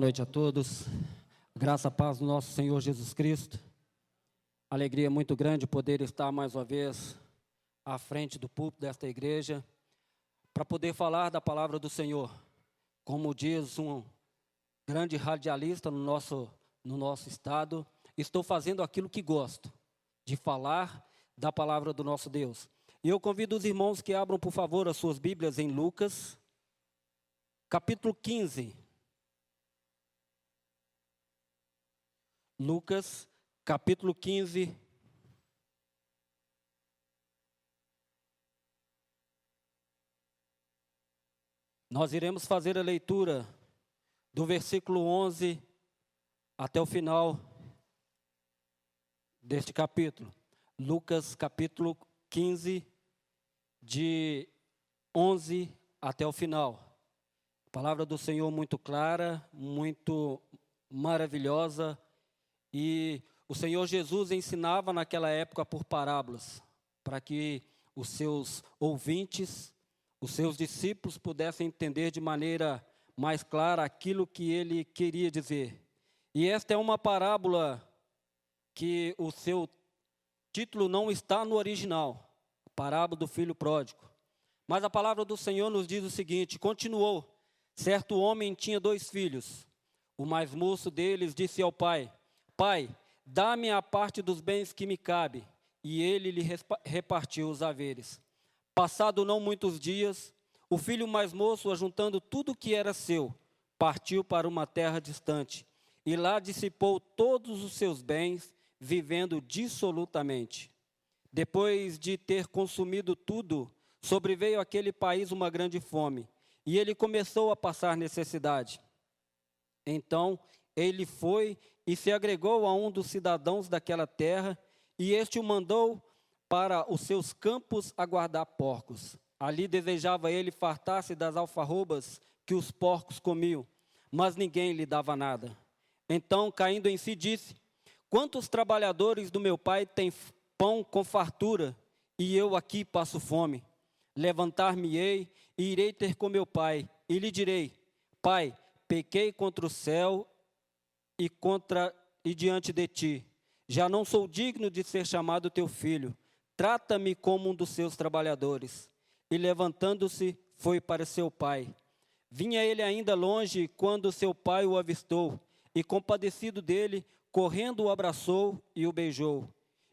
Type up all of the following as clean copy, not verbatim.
noite a todos. Graça e paz do nosso Senhor Jesus Cristo. Alegria muito grande poder estar mais uma vez à frente do púlpito desta igreja para poder falar da palavra do Senhor. Como diz um grande radialista no nosso estado, estou fazendo aquilo que gosto, de falar da palavra do nosso Deus. E eu convido os irmãos que abram, por favor, as suas Bíblias em Lucas, capítulo 15. Lucas, capítulo 15. Nós iremos fazer a leitura do versículo 11 até o final deste capítulo. Lucas, capítulo 15, de 11 até o final. A palavra do Senhor muito clara, muito maravilhosa. E o Senhor Jesus ensinava naquela época por parábolas, para que os seus ouvintes, os seus discípulos pudessem entender de maneira mais clara aquilo que ele queria dizer. E esta é uma parábola que o seu título não está no original, a parábola do filho pródigo. Mas a palavra do Senhor nos diz o seguinte: continuou, certo homem tinha 2 filhos. O mais moço deles disse ao pai: Pai, dá-me a parte dos bens que me cabe. E ele lhe repartiu os haveres. Passado não muitos dias, o filho mais moço, ajuntando tudo o que era seu, partiu para uma terra distante, e lá dissipou todos os seus bens, vivendo dissolutamente. Depois de ter consumido tudo, sobreveio àquele país uma grande fome, e ele começou a passar necessidade. Então ele foi e se agregou a um dos cidadãos daquela terra, e este o mandou para os seus campos a guardar porcos. Ali desejava ele fartar-se das alfarrobas que os porcos comiam, mas ninguém lhe dava nada. Então, caindo em si, disse: Quantos trabalhadores do meu pai têm pão com fartura, e eu aqui passo fome? Levantar-me-ei e irei ter com meu pai, e lhe direi: Pai, pequei contra o céu e diante de ti. Já não sou digno de ser chamado teu filho. Trata-me como um dos seus trabalhadores. E levantando-se, foi para seu pai. Vinha ele ainda longe quando seu pai o avistou, e compadecido dele, correndo o abraçou e o beijou.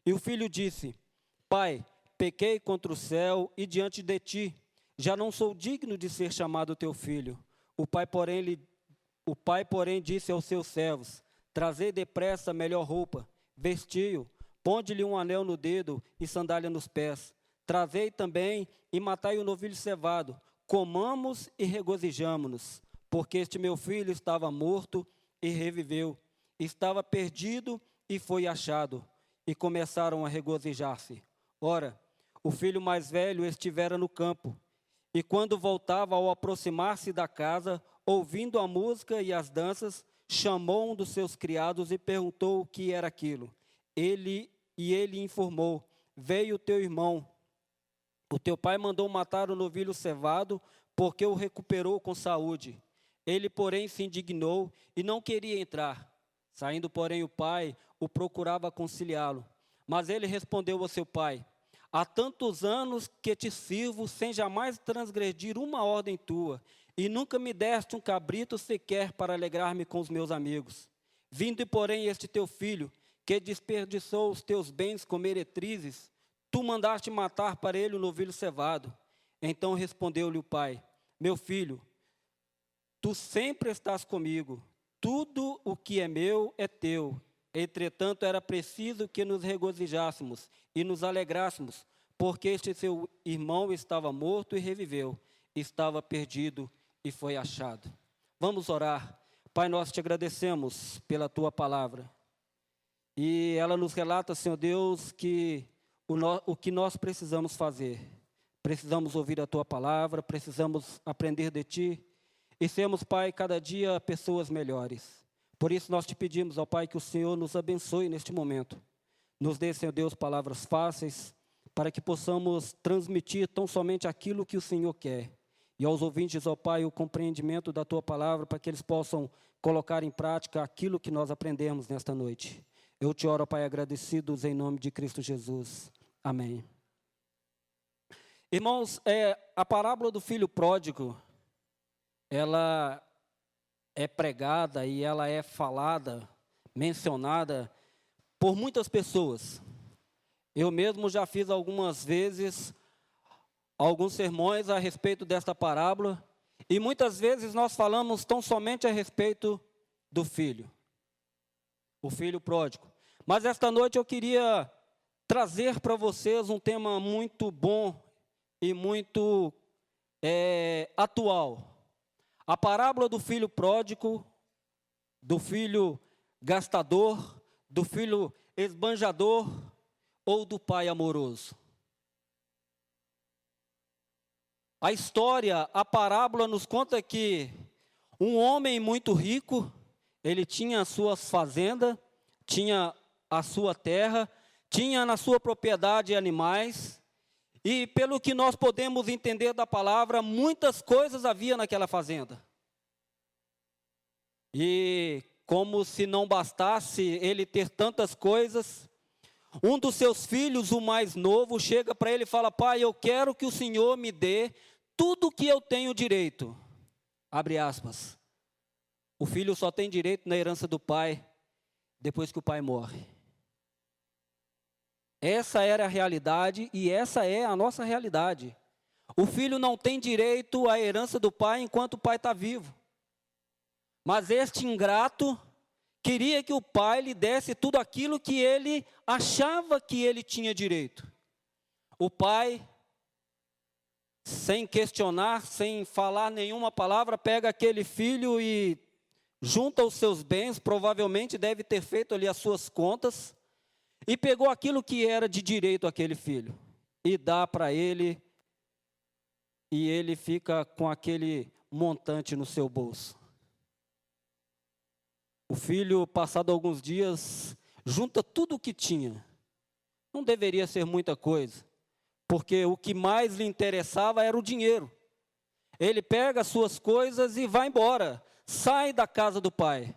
E o filho disse: Pai, pequei contra o céu e diante de ti. Já não sou digno de ser chamado teu filho. O pai, porém, disse aos seus servos: Trazei depressa a melhor roupa, vestiu, ponde-lhe um anel no dedo e sandália nos pés. Trazei também e matai o novilho cevado. Comamos e regozijamo-nos, porque este meu filho estava morto e reviveu, estava perdido e foi achado. E começaram a regozijar-se. Ora, o filho mais velho estivera no campo, e quando voltava, ao aproximar-se da casa, ouvindo a música e as danças, chamou um dos seus criados e perguntou o que era aquilo. Ele informou: Veio teu irmão. O teu pai mandou matar o novilho cevado, porque o recuperou com saúde. Ele, porém, se indignou e não queria entrar. Saindo, porém, o pai o procurava conciliá-lo. Mas ele respondeu ao seu pai: Há tantos anos que te sirvo sem jamais transgredir uma ordem tua, e nunca me deste um cabrito sequer para alegrar-me com os meus amigos. Vindo, porém, este teu filho, que desperdiçou os teus bens com meretrizes, tu mandaste matar para ele o novilho cevado. Então respondeu-lhe o pai: Meu filho, tu sempre estás comigo, tudo o que é meu é teu. Entretanto, era preciso que nos regozijássemos e nos alegrássemos, porque este seu irmão estava morto e reviveu, estava perdido e foi achado. Vamos orar. Pai, nós te agradecemos pela tua palavra. E ela nos relata, Senhor Deus, que o que nós precisamos fazer. Precisamos ouvir a tua palavra, precisamos aprender de ti e sermos, Pai, cada dia pessoas melhores. Por isso nós te pedimos, ó Pai, que o Senhor nos abençoe neste momento. Nos dê, Senhor Deus, palavras fáceis, para que possamos transmitir tão somente aquilo que o Senhor quer. e aos ouvintes, ó Pai, o compreendimento da Tua palavra, para que eles possam colocar em prática aquilo que nós aprendemos nesta noite. Eu te oro, ó Pai, agradecidos em nome de Cristo Jesus. Amém. Irmãos, a parábola do filho pródigo, ela é pregada e ela é falada, mencionada por muitas pessoas. Eu mesmo já fiz algumas vezes alguns sermões a respeito desta parábola, e muitas vezes nós falamos tão somente a respeito do filho, o filho pródigo. Mas esta noite eu queria trazer para vocês um tema muito bom e muito atual. A parábola do filho pródigo, do filho gastador, do filho esbanjador ou do pai amoroso. A história, a parábola nos conta que um homem muito rico, ele tinha as suas fazendas, tinha a sua terra, tinha na sua propriedade animais, e pelo que nós podemos entender da palavra, muitas coisas havia naquela fazenda. E como se não bastasse ele ter tantas coisas, um dos seus filhos, o mais novo, chega para ele e fala: pai, eu quero que o Senhor me dê tudo o que eu tenho direito. Abre aspas. O filho só tem direito na herança do pai depois que o pai morre. Essa era a realidade e essa é a nossa realidade. O filho não tem direito à herança do pai enquanto o pai está vivo. Mas este ingrato queria que o pai lhe desse tudo aquilo que ele achava que ele tinha direito. O pai, sem questionar, sem falar nenhuma palavra, pega aquele filho e junta os seus bens, provavelmente deve ter feito ali as suas contas, e pegou aquilo que era de direito àquele filho, e dá para ele, e ele fica com aquele montante no seu bolso. O filho, passado alguns dias, junta tudo o que tinha. Não deveria ser muita coisa, porque o que mais lhe interessava era o dinheiro. Ele pega as suas coisas e vai embora, sai da casa do pai.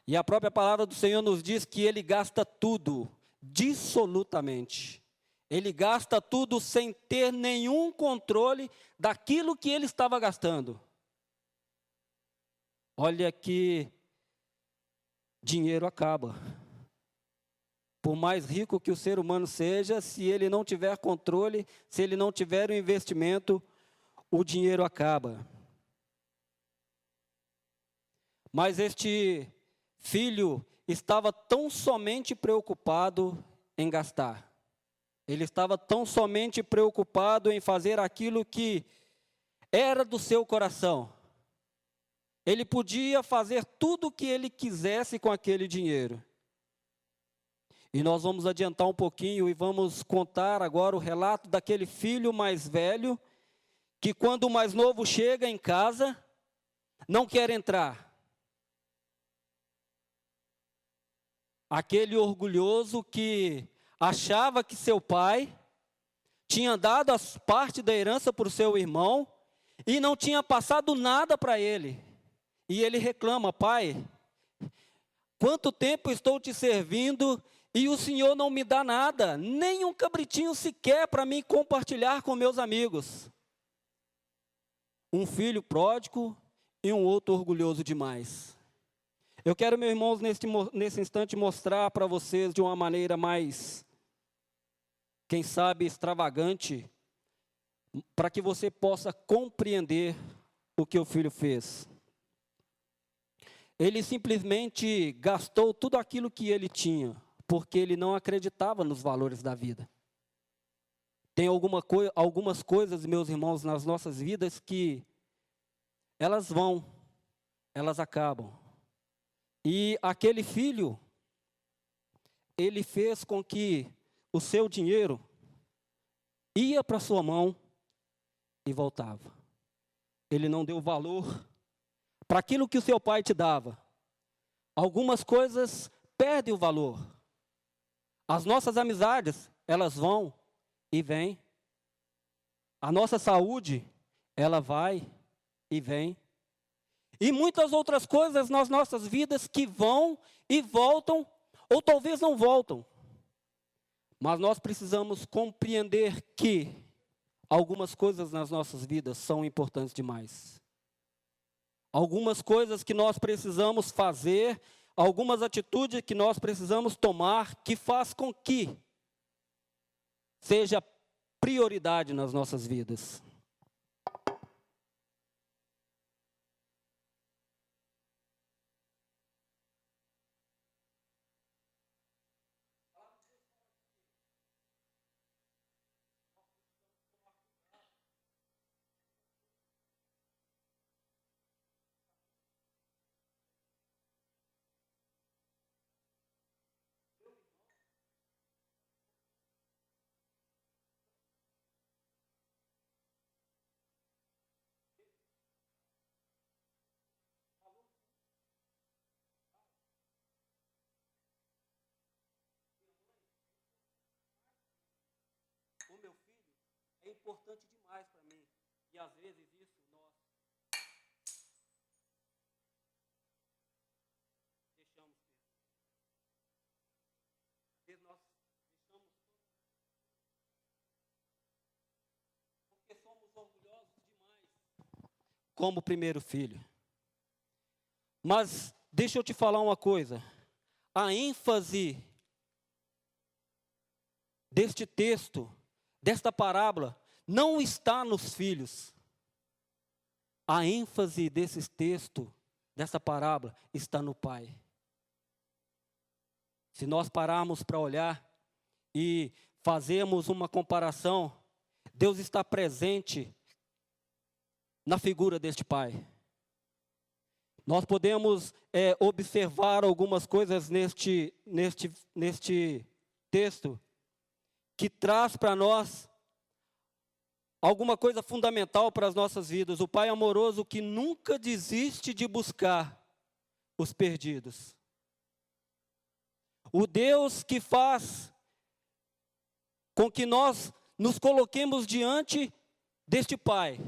E a própria palavra do Senhor nos diz que ele gasta tudo, dissolutamente. Ele gasta tudo sem ter nenhum controle daquilo que ele estava gastando. Olha que dinheiro acaba. Por mais rico que o ser humano seja, se ele não tiver controle, se ele não tiver um investimento, o dinheiro acaba. Mas este filho estava tão somente preocupado em gastar. Ele estava tão somente preocupado em fazer aquilo que era do seu coração. Ele podia fazer tudo o que ele quisesse com aquele dinheiro. E nós vamos adiantar um pouquinho e vamos contar agora o relato daquele filho mais velho, que quando o mais novo chega em casa, não quer entrar. Aquele orgulhoso que achava que seu pai tinha dado as parte da herança para o seu irmão e não tinha passado nada para ele. E ele reclama: pai, quanto tempo estou te servindo e o Senhor não me dá nada, nem um cabritinho sequer para mim compartilhar com meus amigos. Um filho pródigo e um outro orgulhoso demais. Eu quero, meus irmãos, nesse instante mostrar para vocês de uma maneira mais, quem sabe, extravagante, para que você possa compreender o que o filho fez. Ele simplesmente gastou tudo aquilo que ele tinha, porque ele não acreditava nos valores da vida. Tem algumas coisas, meus irmãos, nas nossas vidas que elas vão, elas acabam. E aquele filho, ele fez com que o seu dinheiro ia para sua mão e voltava. Ele não deu valor para aquilo que o seu pai te dava. Algumas coisas perdem o valor. As nossas amizades, elas vão e vêm. A nossa saúde, ela vai e vem. E muitas outras coisas nas nossas vidas que vão e voltam, ou talvez não voltam. Mas nós precisamos compreender que algumas coisas nas nossas vidas são importantes demais. Algumas coisas que nós precisamos fazer, algumas atitudes que nós precisamos tomar, que faz com que seja prioridade nas nossas vidas. O meu filho é importante demais para mim. E às vezes isso nós deixamos ter. Às vezes nós deixamos porque somos orgulhosos demais como primeiro filho. Mas deixa eu te falar uma coisa. A ênfase deste texto, desta parábola, não está nos filhos. A ênfase desse texto, dessa parábola, está no pai. Se nós pararmos para olhar e fazermos uma comparação, Deus está presente na figura deste pai. Nós podemos observar algumas coisas neste texto que traz para nós alguma coisa fundamental para as nossas vidas. O Pai amoroso que nunca desiste de buscar os perdidos. O Deus que faz com que nós nos coloquemos diante deste Pai,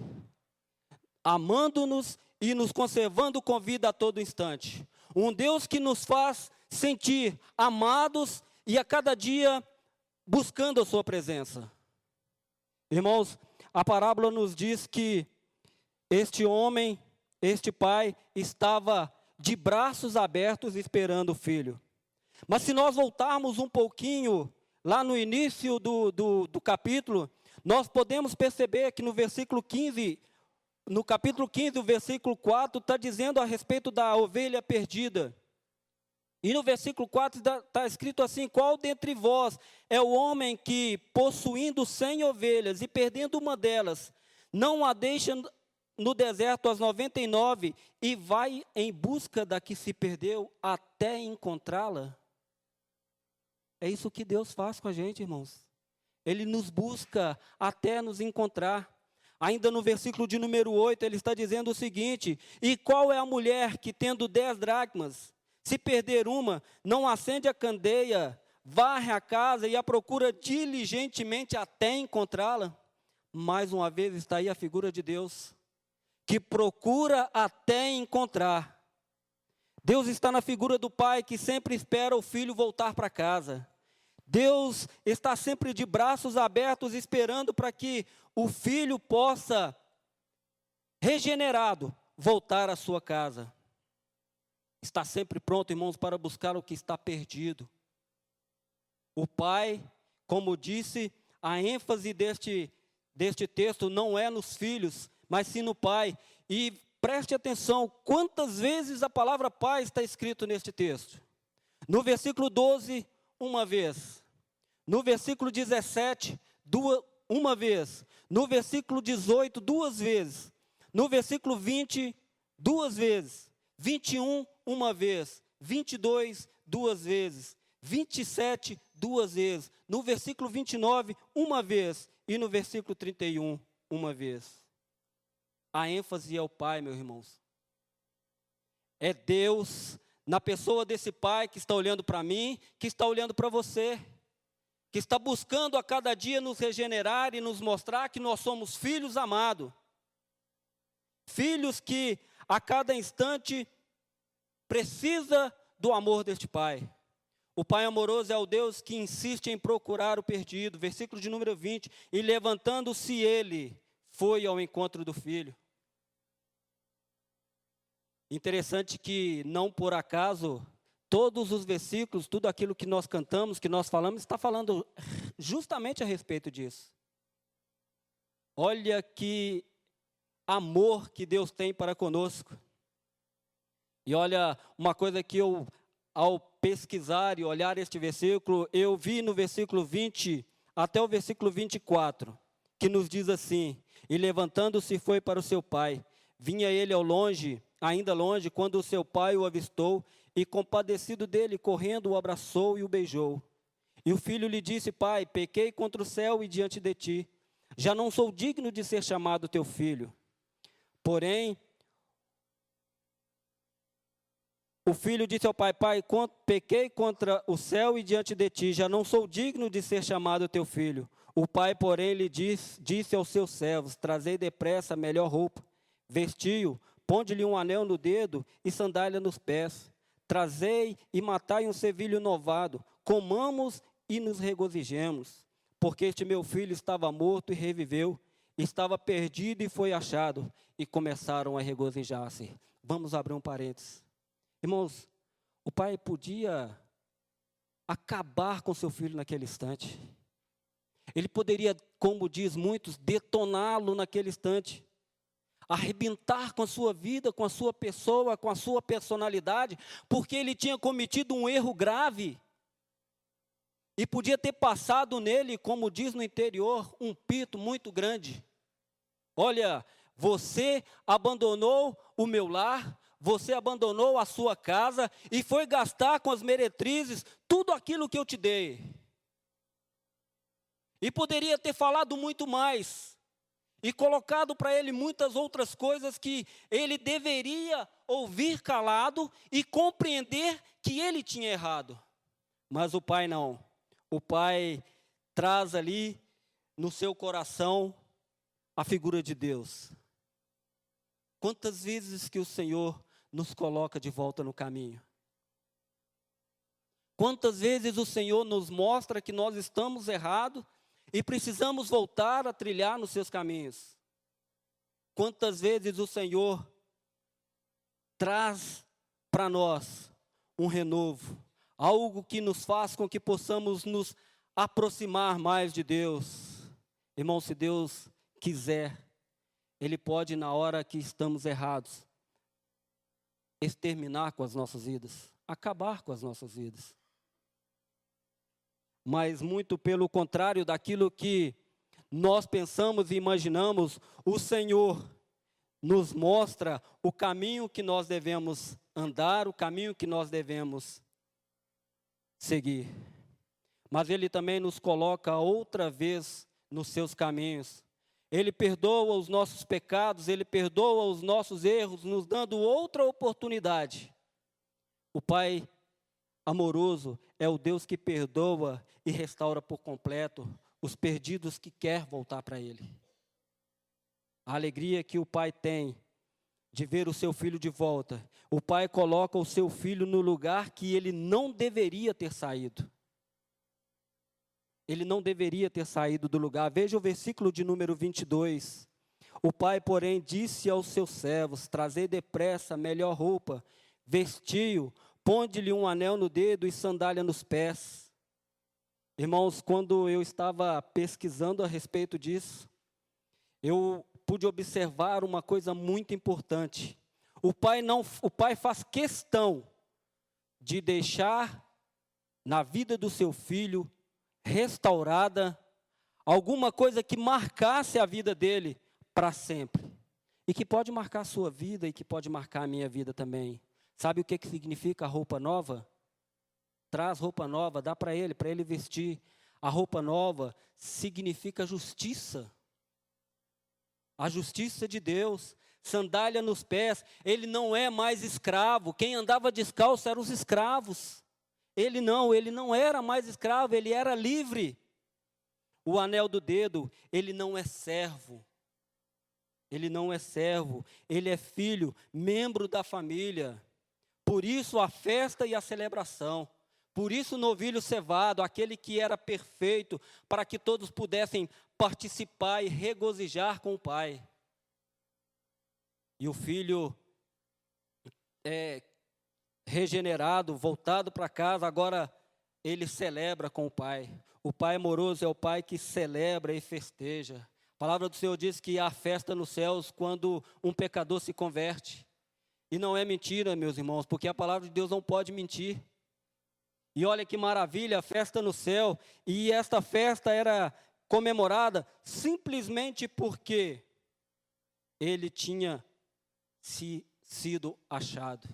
amando-nos e nos conservando com vida a todo instante. Um Deus que nos faz sentir amados e a cada dia buscando a sua presença. Irmãos, a parábola nos diz que este homem, este pai, estava de braços abertos esperando o filho. Mas se nós voltarmos um pouquinho lá no início do capítulo, nós podemos perceber que no versículo 15, no capítulo 15, o versículo 4, está dizendo a respeito da ovelha perdida. E no versículo 4 está escrito assim: qual dentre vós é o homem que, possuindo 100 ovelhas e perdendo uma delas, não a deixa no deserto as 99 e vai em busca da que se perdeu até encontrá-la? É isso que Deus faz com a gente, irmãos. Ele nos busca até nos encontrar. Ainda no versículo de número 8, ele está dizendo o seguinte: e qual é a mulher que, tendo 10 dracmas, se perder uma, não acende a candeia, varre a casa e a procura diligentemente até encontrá-la? Mais uma vez está aí a figura de Deus, que procura até encontrar. Deus está na figura do pai que sempre espera o filho voltar para casa. Deus está sempre de braços abertos esperando para que o filho possa, regenerado, voltar à sua casa. Está sempre pronto, irmãos, para buscar o que está perdido. O pai, como disse, a ênfase deste texto não é nos filhos, mas sim no pai. E preste atenção, quantas vezes a palavra pai está escrito neste texto. No versículo 12, uma vez. No versículo 17, uma vez. No versículo 18, 2 vezes. No versículo 20, 2 vezes. 21, uma vez. 22, 2 vezes. 27, 2 vezes. No versículo 29, uma vez. E no versículo 31, uma vez. A ênfase é o Pai, meus irmãos. É Deus, na pessoa desse Pai que está olhando para mim, que está olhando para você, que está buscando a cada dia nos regenerar e nos mostrar que nós somos filhos amados. Filhos que a cada instante precisa do amor deste pai. O pai amoroso é o Deus que insiste em procurar o perdido. Versículo de número 20. E levantando-se ele, foi ao encontro do filho. Interessante que, não por acaso, todos os versículos, tudo aquilo que nós cantamos, que nós falamos, está falando justamente a respeito disso. Olha que amor que Deus tem para conosco. E olha, uma coisa que eu, ao pesquisar e olhar este versículo, eu vi no versículo 20 até o versículo 24, que nos diz assim: e levantando-se foi para o seu pai. Vinha ele ao longe, ainda longe, quando o seu pai o avistou, e compadecido dele, correndo, o abraçou e o beijou. E o filho lhe disse: pai, pequei contra o céu e diante de ti. Já não sou digno de ser chamado teu filho. Porém, o filho disse ao pai: pai, pequei contra o céu e diante de ti, já não sou digno de ser chamado teu filho. O pai, porém, lhe disse aos seus servos: trazei depressa a melhor roupa, vestiu, ponde-lhe um anel no dedo e sandália nos pés. Trazei e matai um sevilho novado, comamos e nos regozijemos. Porque este meu filho estava morto e reviveu, estava perdido e foi achado. E começaram a regozijar-se. Vamos abrir um parênteses. Irmãos, o pai podia acabar com seu filho naquele instante. Ele poderia, como diz muitos, detoná-lo naquele instante. Arrebentar com a sua vida, com a sua pessoa, com a sua personalidade, porque ele tinha cometido um erro grave. E podia ter passado nele, como diz no interior, um pito muito grande. Olha, você abandonou o meu lar, você abandonou a sua casa e foi gastar com as meretrizes tudo aquilo que eu te dei. E poderia ter falado muito mais e colocado para ele muitas outras coisas que ele deveria ouvir calado e compreender que ele tinha errado. Mas o pai não. O pai traz ali no seu coração a figura de Deus. Quantas vezes que o Senhor nos coloca de volta no caminho? Quantas vezes o Senhor nos mostra que nós estamos errados e precisamos voltar a trilhar nos seus caminhos? Quantas vezes o Senhor traz para nós um renovo, algo que nos faz com que possamos nos aproximar mais de Deus. Irmão, se Deus quiser, Ele pode, na hora que estamos errados, exterminar com as nossas vidas, acabar com as nossas vidas. Mas muito pelo contrário daquilo que nós pensamos e imaginamos, o Senhor nos mostra o caminho que nós devemos andar, o caminho que nós devemos seguir. Mas Ele também nos coloca outra vez nos seus caminhos. Ele perdoa os nossos pecados, Ele perdoa os nossos erros, nos dando outra oportunidade. O Pai amoroso é o Deus que perdoa e restaura por completo os perdidos que quer voltar para Ele. A alegria que o Pai tem de ver o seu filho de volta. O pai coloca o seu filho no lugar que ele não deveria ter saído. Ele não deveria ter saído do lugar. Veja o versículo de número 22. O pai, porém, disse aos seus servos: trazei depressa a melhor roupa, vestiu, ponde-lhe um anel no dedo e sandália nos pés. Irmãos, quando eu estava pesquisando a respeito disso, eu pude observar uma coisa muito importante. O pai faz questão de deixar na vida do seu filho restaurada alguma coisa que marcasse a vida dele para sempre. E que pode marcar a sua vida e que pode marcar a minha vida também. Sabe o que significa a roupa nova? Traz roupa nova, dá para ele vestir. A roupa nova significa justiça. A justiça de Deus, sandália nos pés. Ele não é mais escravo. Quem andava descalço eram os escravos. Ele não era mais escravo, ele era livre. O anel do dedo, ele não é servo. ele não é servo, ele é filho, membro da família. Por isso a festa e a celebração. Por isso o novilho cevado, aquele que era perfeito, para que todos pudessem participar e regozijar com o Pai. E o filho regenerado, voltado para casa, agora ele celebra com o Pai. O Pai amoroso é o Pai que celebra e festeja. A palavra do Senhor diz que há festa nos céus quando um pecador se converte. E não é mentira, meus irmãos, porque a palavra de Deus não pode mentir. E olha que maravilha, a festa no céu. E esta festa era comemorada simplesmente porque ele tinha sido achado.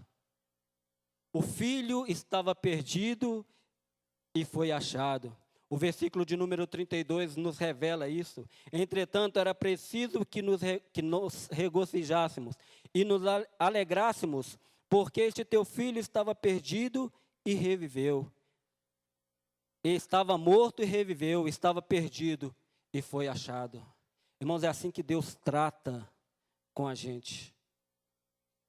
O filho estava perdido e foi achado. O versículo de número 32 nos revela isso. Entretanto, era preciso que nos regozijássemos e nos alegrássemos, porque este teu filho estava perdido e reviveu. Estava morto e reviveu, estava perdido e foi achado. Irmãos, é assim que Deus trata com a gente.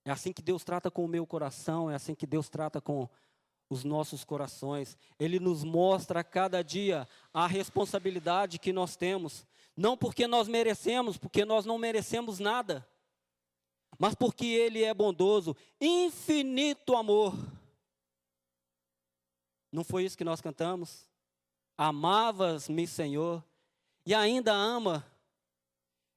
É assim que Deus trata com o meu coração, é assim que Deus trata com os nossos corações. Ele nos mostra a cada dia a responsabilidade que nós temos. Não porque nós merecemos, porque nós não merecemos nada. Mas porque Ele é bondoso, infinito amor. Não foi isso que nós cantamos? Amavas-me, Senhor, e ainda ama.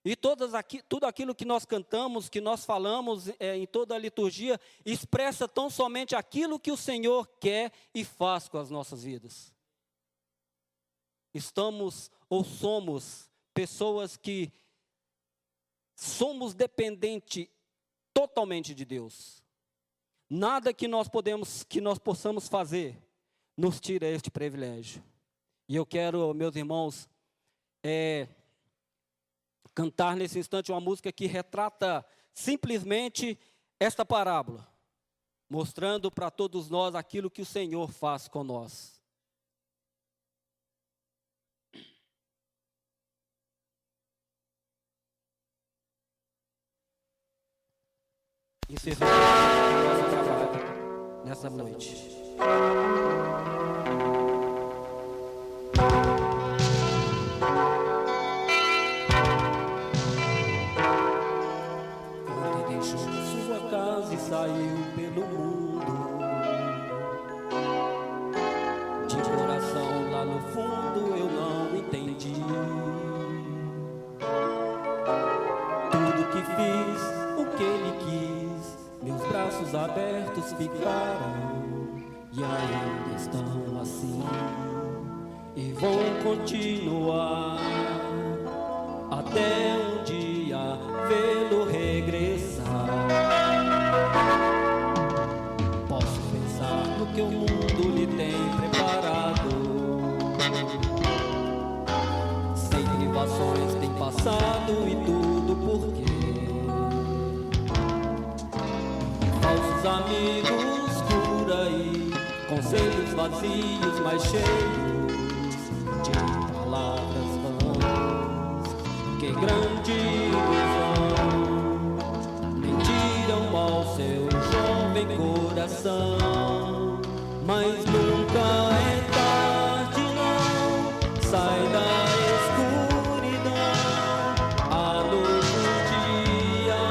E tudo aquilo que nós cantamos, que nós falamos em toda a liturgia, expressa tão somente aquilo que o Senhor quer e faz com as nossas vidas. Estamos ou somos pessoas que somos dependentes totalmente de Deus. Nada que nós possamos fazer nos tira este privilégio. E eu quero, meus irmãos, cantar nesse instante uma música que retrata simplesmente esta parábola, mostrando para todos nós aquilo que o Senhor faz com nós. Encerramos o nosso trabalho nessa noite. E saiu pelo mundo, de coração lá no fundo eu não entendi. Tudo que fiz, o que ele quis, meus braços abertos ficaram e ainda estão assim e vão continuar até um dia vê-lo regressar. Posso pensar no que o mundo lhe tem preparado, sem privações tem passado e tudo por quê? Falsos amigos por aí, conselhos vazios, mas cheios de palavras vãs. Que grande ilusão, mentiram ao seu jovem coração. Mas nunca é tarde não, sai da escuridão, a luz do dia,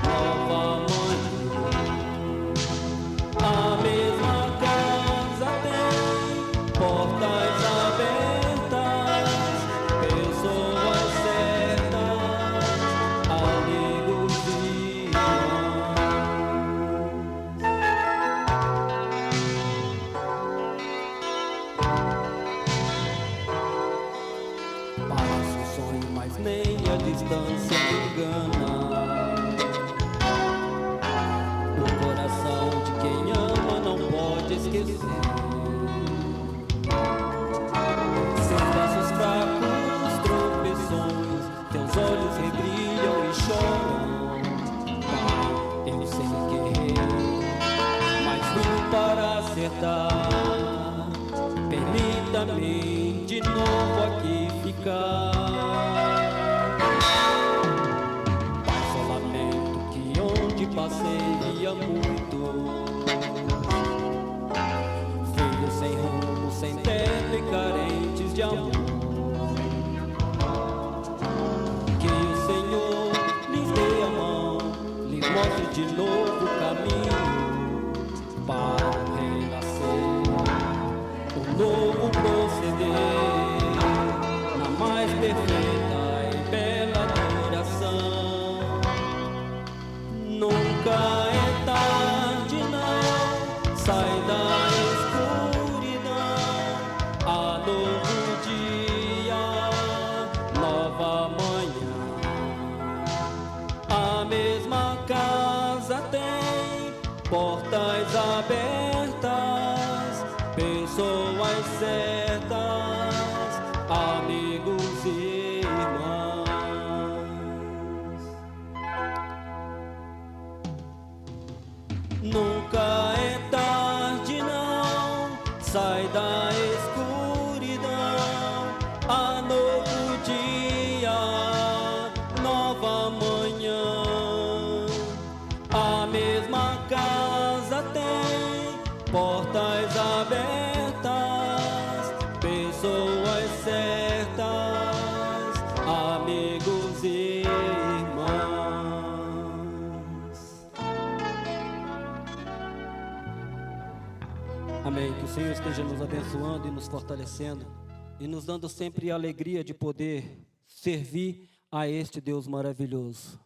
nova manhã. A mesma casa tem portas abertas, pessoas certas passeia muito. Filhos sem rumo, sem teto e carentes de amor. Que o Senhor lhes dê a mão, lhes mostre de novo o caminho para o renascer, um novo proceder, na mais perfeita e bela adoração. Nunca é tarde, não, sai da escuridão, há novo dia, nova manhã. A mesma casa tem portas abertas, pessoas certas, amigos e irmãos. Nunca é tarde, não, sai da escuridão, há novo dia, nova manhã. A mesma casa tem portas abertas, pessoas certas, amigos e irmãos. Amém. Que o Senhor esteja nos abençoando e nos fortalecendo e nos dando sempre a alegria de poder servir a este Deus maravilhoso.